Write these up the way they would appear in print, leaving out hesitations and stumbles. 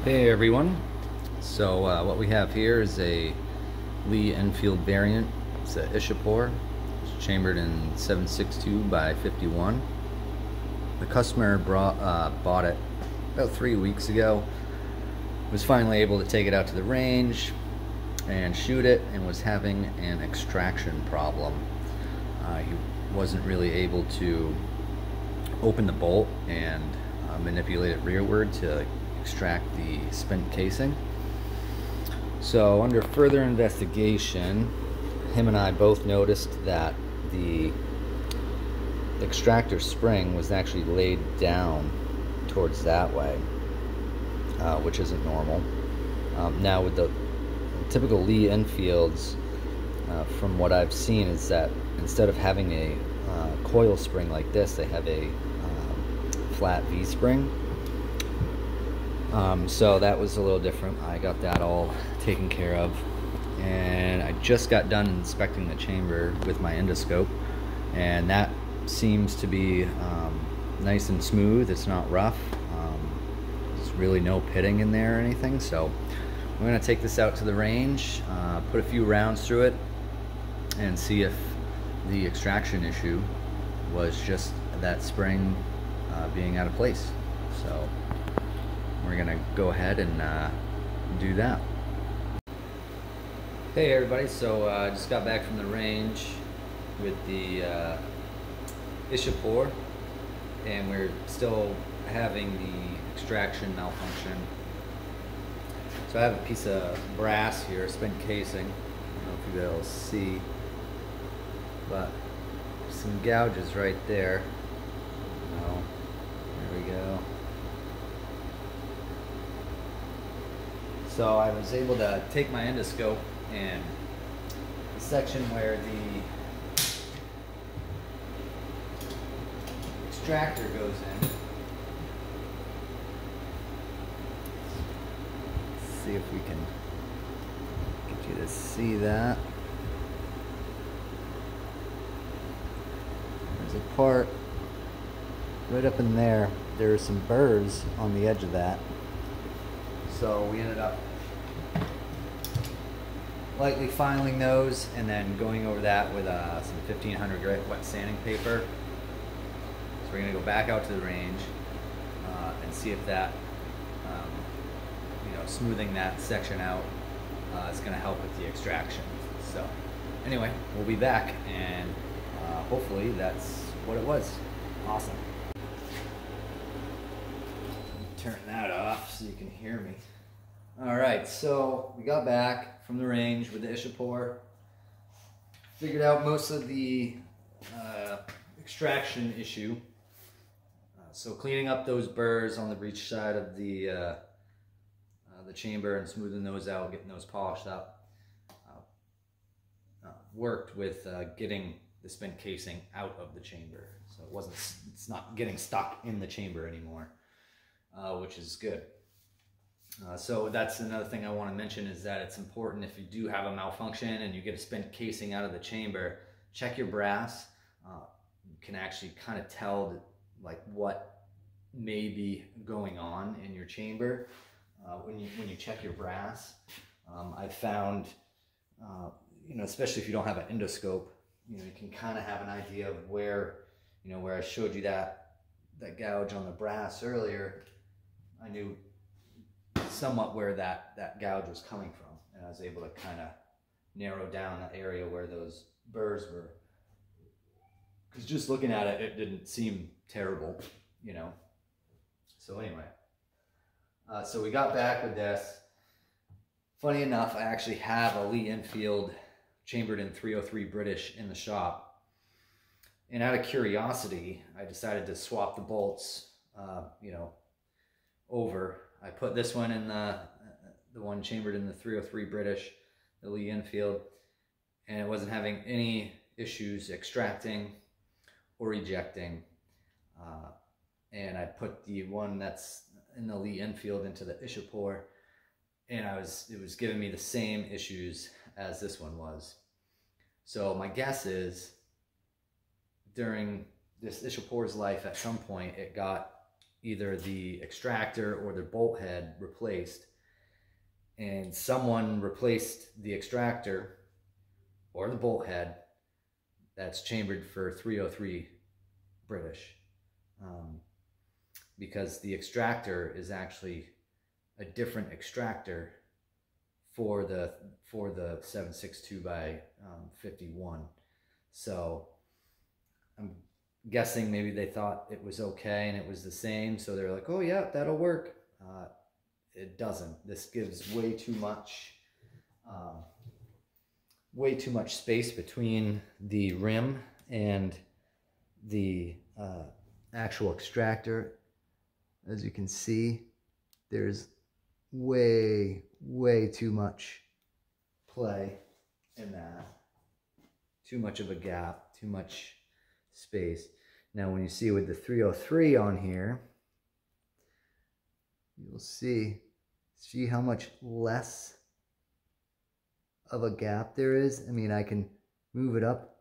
Hey everyone, so what we have here is a Lee Enfield variant. It's a Ishapore. It's chambered in 7.62 by 51. The customer bought it about 3 weeks ago. Was finally able to take it out to the range and shoot it, and was having an extraction problem. He wasn't really able to open the bolt and manipulate it rearward to extract the spent casing. So under further investigation, him and I both noticed that the extractor spring was actually laid down towards that way, which isn't normal. Now with the typical Lee Enfields, from what I've seen, is that instead of having a coil spring like this, they have a flat V-spring. So that was a little different. I got that all taken care of, and I just got done inspecting the chamber with my endoscope, and that seems to be nice and smooth. It's not rough. There's really no pitting in there or anything. So we're going to take this out to the range, put a few rounds through it, and see if the extraction issue was just that spring being out of place. So we're gonna go ahead and do that. Hey everybody, so I just got back from the range with the Ishapore, and we're still having the extraction malfunction. So I have a piece of brass here, spent casing. I don't know if you'll be able to see, but some gouges right there. Oh, there we go. So I was able to take my endoscope, and the section where the extractor goes in, let's see if we can get you to see that. There's a part right up in there. There are some burrs on the edge of that. So we ended up lightly filing those and then going over that with some 1500 grit wet sanding paper. So we're going to go back out to the range and see if that, smoothing that section out is going to help with the extraction. So anyway, we'll be back, and hopefully that's what it was. Awesome. Turn that off so you can hear me. Alright, so we got back from the range with the Ishapore. Figured out most of the extraction issue. So cleaning up those burrs on the breech side of the chamber and smoothing those out, getting those polished up, worked with getting the spent casing out of the chamber. So it's not getting stuck in the chamber anymore. Which is good. So that's another thing I want to mention, is that it's important, if you do have a malfunction and you get a spent casing out of the chamber, check your brass. You can actually kind of tell like what may be going on in your chamber when you check your brass. I've found, especially if you don't have an endoscope, you can kind of have an idea of where, where I showed you that gouge on the brass earlier. I knew somewhat where that gouge was coming from, and I was able to kind of narrow down the area where those burrs were, because just looking at it, it didn't seem terrible, So anyway, so we got back with this. Funny enough, I actually have a Lee Enfield chambered in 303 British in the shop, and out of curiosity, I decided to swap the bolts, over. I put this one in the one chambered in the 303 British, the Lee Enfield, and it wasn't having any issues extracting or ejecting. And I put the one that's in the Lee Enfield into the Ishapore, and it was giving me the same issues as this one was. So my guess is during this Ishapore's life, at some point it got either the extractor or the bolt head replaced, and someone replaced the extractor or the bolt head that's chambered for 303 British, because the extractor is actually a different extractor for the 762 by 51. So I'm guessing maybe they thought it was okay and it was the same, so they're like, oh yeah, that'll work. It doesn't. This gives way too much space between the rim and the actual extractor. As you can see, there's way too much play in that. Too much of a gap, too much space. Now when you see with the 303 on here, you'll see how much less of a gap there is. I mean, I can move it up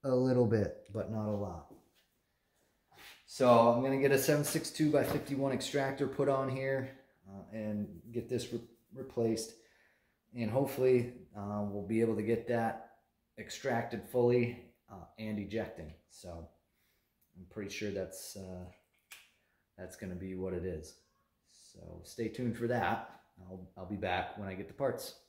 a little bit, but not a lot. So I'm going to get a 762 by 51 extractor put on here and get this replaced. And hopefully we'll be able to get that extracted fully and ejecting. So I'm pretty sure that's going to be what it is. So stay tuned for that. I'll be back when I get the parts.